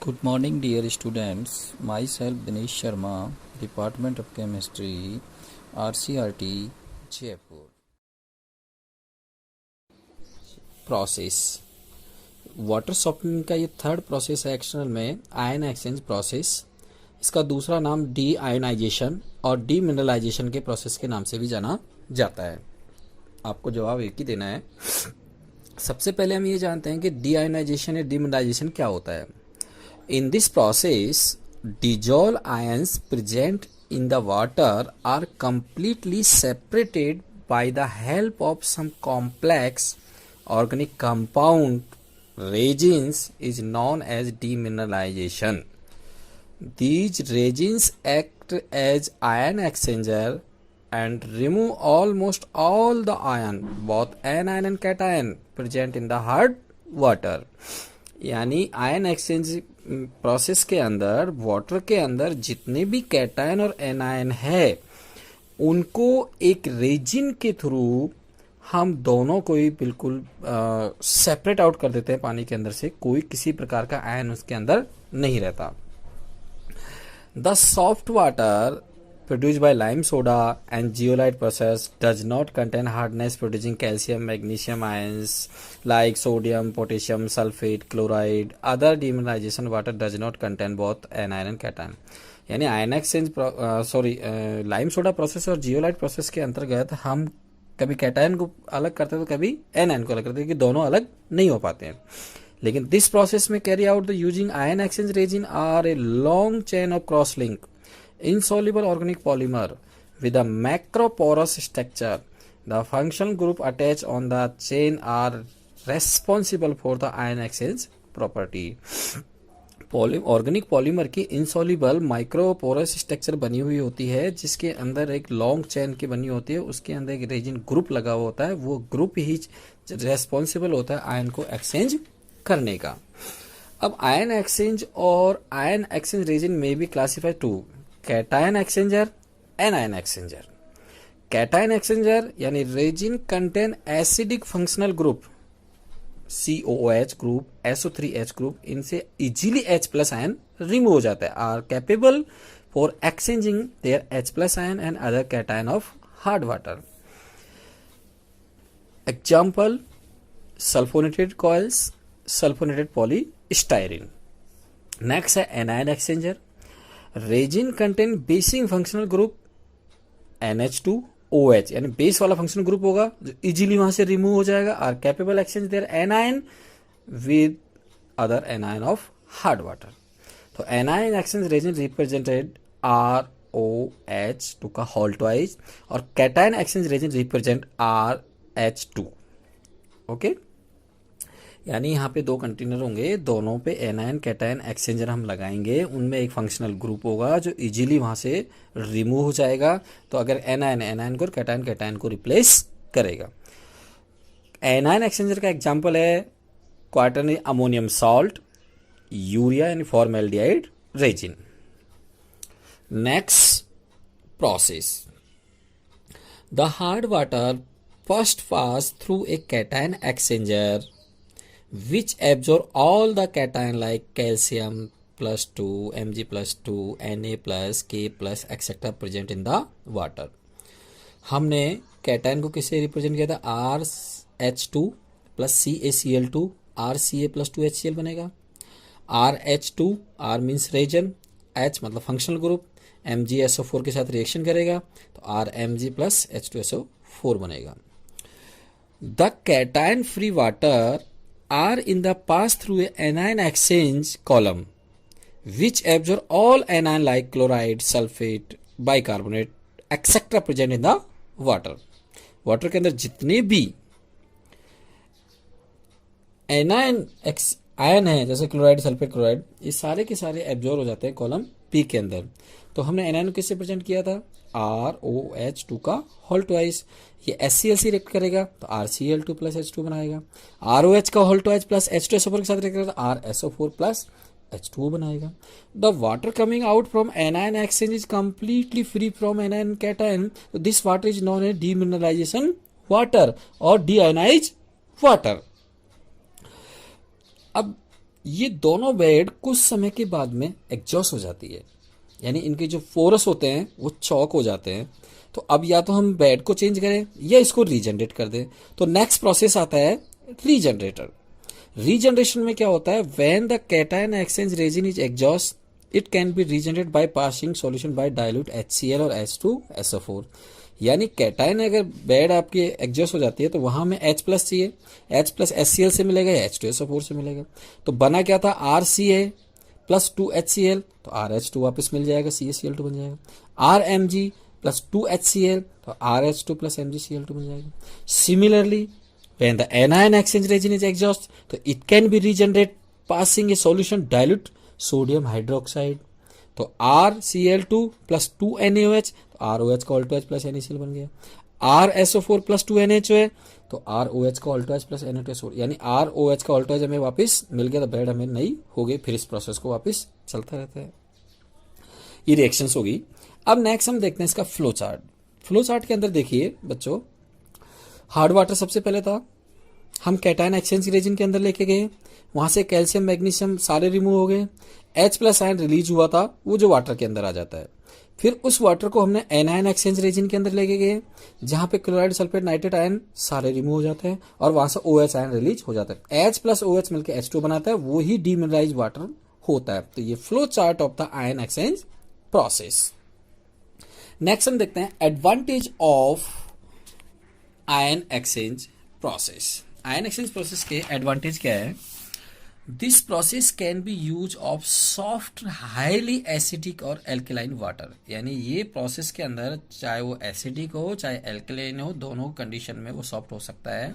Good morning, dear students. Myself Dinesh Sharma, Department of Chemistry, RCRT, Jaipur. Process water softening का ये third process है external में ion exchange process. इसका दूसरा नाम डी आयोनाइजेशन और डी मिनरलाइजेशन के प्रोसेस के नाम से भी जाना जाता है। आपको जवाब एक ही देना है। सबसे पहले हम ये जानते हैं कि डी आयोनाइजेशन या डी मिनरलाइजेशन क्या होता है। In this process, dissolved ions present in the water are completely separated by the help of some complex organic compound reagents is known as demineralization. These reagents act as ion exchanger and remove almost all the ion, both anion and cation present in the hard water. यानी ion exchange process के अंदर water के अंदर जितने भी cation और anion है उनको एक रेजिन के थ्रू हम दोनों को ही बिल्कुल सेपरेट आउट कर देते हैं पानी के अंदर से। कोई किसी प्रकार का आयन उसके अंदर नहीं रहता। The soft water produced by lime soda and zeolite process does not contain hardness producing calcium magnesium ions like sodium potassium sulfate chloride. Other demineralization water does not contain both anion and cation. यानी ion exchange lime soda process और zeolite process के अंतर्गत हम कभी cation को अलग करते हैं तो कभी एनायन को अलग करते हैं कि दोनों अलग नहीं हो पाते हैं। लेकिन दिस प्रोसेस में carry out the using ion exchange resin are a long chain of cross link insoluble organic polymer with a macroporous structure. The functional group attached on the chain are responsible for the ion exchange property. Organic polymer की insoluble microporous structure बनी हुई होती है जिसके अंदर एक long chain की बनी होती है। उसके अंदर एक रेजिन ग्रुप लगा हुआ होता है। वो ग्रुप ही रेस्पॉन्सिबल होता है आयन को एक्सचेंज करने का। अब आयन एक्सचेंज और आयन एक्सचेंज रेजिन में भी classify to cation exchanger anion exchanger. Cation exchanger यानी resin contain acidic functional group COOH group SO3H group, इनसे easily H plus ion remove हो जाता है, are capable for exchanging their H plus ion and other cation of hard water. Example sulphonated coals, sulphonated polystyrene. Next है anion exchanger. Resin contain basic functional group NH2OH यानी base वाला functional group होगा जो easily वहां से remove हो जाएगा, are capable exchange their anion with other anion of hard water. तो anion exchange resin represented ROH2 का होल ट्वाइस और cation exchange resin represent RH2। Okay, यानी यहाँ पे दो कंटेनर होंगे, दोनों पे एनायन कैटायन एक्सचेंजर हम लगाएंगे। उनमें एक फंक्शनल ग्रुप होगा जो इजीली वहां से रिमूव हो जाएगा। तो अगर एनायन एनायन को और कैटायन कैटायन को रिप्लेस करेगा। एनायन एक्सचेंजर का एग्जांपल है क्वाटरनरी अमोनियम सॉल्ट, यूरिया यानी formaldehyde resin. Next process, the hard water first pass through a cation exchanger which absorb all the cation like calcium +2, Mg +2, Na plus, K plus etc present in the water. हमने cation को किससे represent किया था? RH2 plus CaCl2, RCa plus 2HCl बनेगा। RH2, R means resin, H मतलब functional group, MgSO4 के साथ reaction करेगा तो RMg plus H2SO4 बनेगा। The cation free water are in the pass through a anion exchange column which absorb all anion like chloride, sulfate, bicarbonate etc present in the water. Water के अंदर जितने भी ion है जैसे chloride, sulphate, chloride, ये सारे के सारे एब्जॉर्ब हो जाते हैं कॉलम पी के अंदर। तो हमने एनायन को किससे प्रेजेंट किया था? ROH2 का होल ट्वाइस। ये SCl रिएक्ट करेगा तो RCl2 प्लस H2 बनाएगा। ROH का होल ट्वाइस प्लस H2SO4 के साथ रिएक्ट करेगा तो RSO4 प्लस H2O बनाएगा। The water coming out from anion exchange is completely free from anion cation. This water is non A demineralisation water और डीआयोनाइज water. अब ये दोनों बेड कुछ समय के बाद में एग्जॉस्ट हो जाती है, यानी इनके जो फोरस होते हैं वो चौक हो जाते हैं। तो अब या तो हम बेड को चेंज करें या इसको रीजनरेट कर दें। तो नेक्स्ट प्रोसेस आता है रीजनरेटर। रीजनरेशन में क्या होता है, when the cation exchange resin is exhaust it can be regenerated by passing solution bye dilute HCl और H2SO4। यानी कैटायन अगर बेड आपकी एग्जॉस्ट हो जाती है तो वहां में H प्लस चाहिए, H प्लस HCl से मिलेगा या H2SO4 से मिलेगा। तो बना क्या था, RCa प्लस 2HCl, तो RH2 वापस मिल जाएगा, CaCl2 बन जाएगा। RMg प्लस 2HCl, तो RH2 प्लस MgCl2 बन जाएगा। Similarly when the anion exchange resin is exhaust, तो it can be regenerated passing a solution dilute sodium hydroxide, तो RCl2 प्लस 2NaOH, तो ROH का ऑल्टो H प्लस NaCl बन गया। RSO4 plus 2NH है, तो ROH का ऑल्टो H प्लस Na2SO, यानी ROH का ऑल्टो H हमें वापस मिल गया, तो बेड हमें नई हो गई। फिर इस प्रोसेस को वापस चलता रहता है। ये रिएक्शंस होगी। अब नेक्स्ट हम देखते हैं इसका फ्लो चार्ट। फ्लो चार्ट के अंदर देखिए बच्चों, हार्ड वाटर सबसे पहले था, हम कैटायन एक्सचेंज रेजिन के अंदर लेके गए, वहां से कैल्शियम मैग्नीशियम सारे रिमूव हो गए, H प्लस आयन रिलीज हुआ था वो जो वाटर के अंदर आ जाता है। फिर उस वाटर को हमने एनायन एक्सचेंज रेजिन के अंदर लेके गए, जहां पे क्लोराइड सल्फेट नाइट्रेट आयन सारे रिमूव हो जाते हैं और वहां से OH आयन रिलीज हो जाता है। H प्लस OH मिलकर H2 बनाता है, वो ही डीमिनरलाइज वाटर होता है। तो ये flow chart of the ion exchange process. Next हम देखते हैं advantage of ion exchange process. Ion exchange process के एडवांटेज क्या है, this process can be use of soft highly acidic और एल्कलाइन वाटर। यानी ये प्रोसेस के अंदर चाहे वो एसिडिक हो चाहे एल्कलाइन हो, दोनों कंडीशन में वो सॉफ्ट हो सकता है।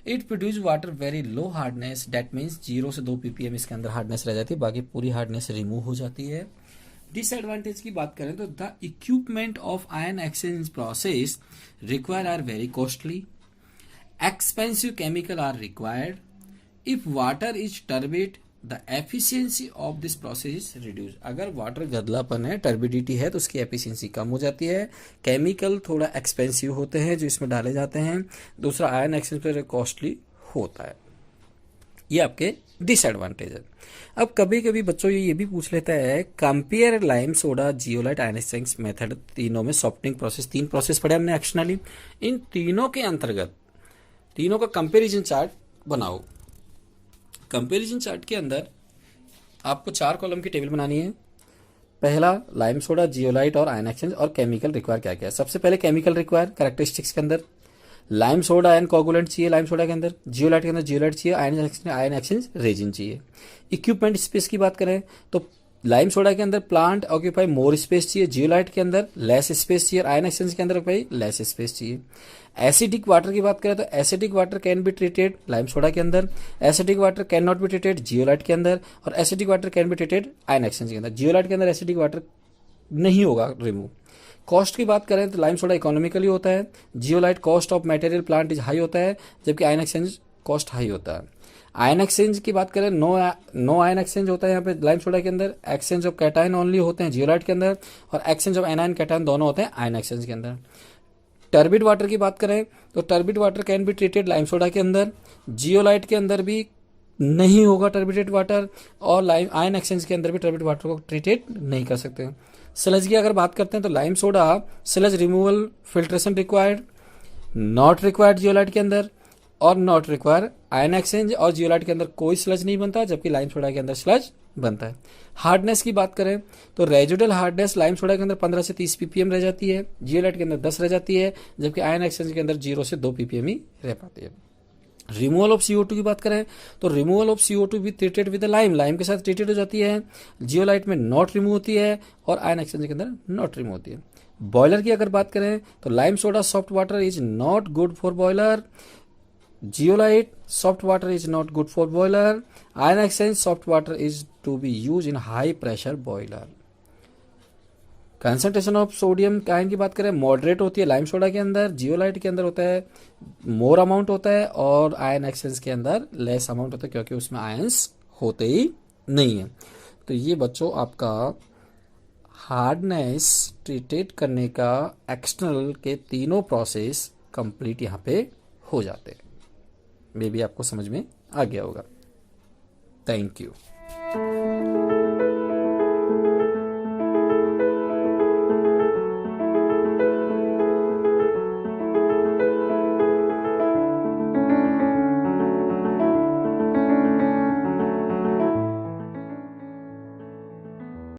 It produce water very low hardness, that means 0 से 2 ppm इसके अंदर हार्डनेस रह जाती है, बाकी पूरी हार्डनेस रिमूव हो जाती है। डिसएडवांटेज की बात करें तो the equipment of ion exchange process require are very costly, expensive chemical are required. If water is turbid, the efficiency of this process is reduced. अगर वाटर गदलापन है, टर्बिडिटी है, तो उसकी एफिशिएंसी कम हो जाती है। केमिकल थोड़ा एक्सपेंसिव होते हैं जो इसमें डाले जाते हैं। दूसरा, आयन एक्सचेंज पर कॉस्टली होता है। ये आपके डिसएडवांटेज है। अब कभी कभी बच्चों ये भी पूछ लेता है, compare lime soda zeolite ion exchange method, तीनों में सॉफ्टनिंग प्रोसेस, 3 प्रोसेस पढ़े हमने एक्शनली, इन तीनों के अंतर्गत तीनों का कंपैरिजन चार्ट बनाओ। कंपैरिजन चार्ट के अंदर आपको 4 कॉलम की टेबल बनानी है। पहला, लाइम सोडा जियोलाइट और आयन एक्सचेंज और केमिकल रिक्वायर क्या क्या है। सबसे पहले केमिकल रिक्वायर कैरेक्टरिस्टिक्स के अंदर लाइम सोडा आयन कोगुलेंट चाहिए, लाइम सोडा के अंदर जियोलाइट के अंदर जियोलाइट चाहिए, आयन एक्सचेंज रेजिन चाहिए। इक्विपमेंट स्पेस की बात करें तो लाइम सोडा के अंदर प्लांट ऑक्यूपाई मोर स्पेस चाहिए, जियोलाइट के अंदर लेस स्पेस चाहिए, आयन एक्सचेंज के अंदर ऑक्यूपाई लेस स्पेस चाहिए। एसिडिक वाटर की बात करें तो acidic water can be treated lime soda के अंदर, acidic water can not be treated zeolite के अंदर, और acidic water can be treated ion exchange के अंदर। जियोलाइट के अंदर एसिडिक वाटर नहीं होगा रिमूव। कॉस्ट की बात करें तो लाइम सोडा इकोनॉमिकली होता है, zeolite cost of material plant is high होता है, जबकि आयन एक्सचेंज कॉस्ट हाई होता है। आयन एक्सचेंज की बात करें, नो आयन एक्सचेंज होता है यहाँ पे लाइम सोडा के अंदर, एक्सचेंज ऑफ कैटायन ओनली होते हैं जियोलाइट के अंदर, और एक्सचेंज ऑफ एनायन कैटायन दोनों होते हैं आयन एक्सचेंज के अंदर। टर्बिड वाटर की बात करें तो turbid water can be treated lime soda के अंदर, जियोलाइट के अंदर भी नहीं होगा टर्बिडेड वाटर, और आयन एक्सचेंज के अंदर भी टर्बिड वाटर को ट्रीटेड नहीं कर सकते। स्लज की अगर बात करते हैं तो lime soda sludge removal filtration required, not required zeolite के अंदर, और नॉट रिक्वायर आयन एक्सचेंज, और जियोलाइट के अंदर कोई स्लज नहीं बनता, जबकि लाइम सोडा के अंदर स्लज बनता है। हार्डनेस की बात करें तो रेजिडुअल हार्डनेस लाइम सोडा के अंदर 15 से 30 ppm रह जाती है, जियोलाइट के अंदर 10 रह जाती है, जबकि आयन एक्सचेंज के अंदर 0 से 2 ppm ही रह पाती है। रिमूवल ऑफ CO2 की बात करें तो रिमूवल ऑफ CO2 भी ट्रीटेड विद लाइम के साथ ट्रीटेड हो जाती है, जियोलाइट में नॉट रिमूव होती है, और आयन एक्सचेंज के अंदर नॉट रिमूव होती है। बॉयलर की अगर बात करें तो lime soda soft water is not good for boiler, zeolite soft water is not good for boiler, ion exchange soft water is to be use in high pressure boiler. Concentration of sodium ion की बात करें, moderate होती है lime soda के अंदर, zeolite के अंदर होता है मोर अमाउंट होता है, और आयन एक्सचेंज के अंदर लेस अमाउंट होता है, क्योंकि उसमें आयंस होते ही नहीं है। तो ये बच्चों आपका हार्डनेस ट्रीटेड करने का एक्सटर्नल के तीनों प्रोसेस कंप्लीट यहाँ पे हो जाते हैं। मे बी आपको समझ में आ गया होगा। Thank you.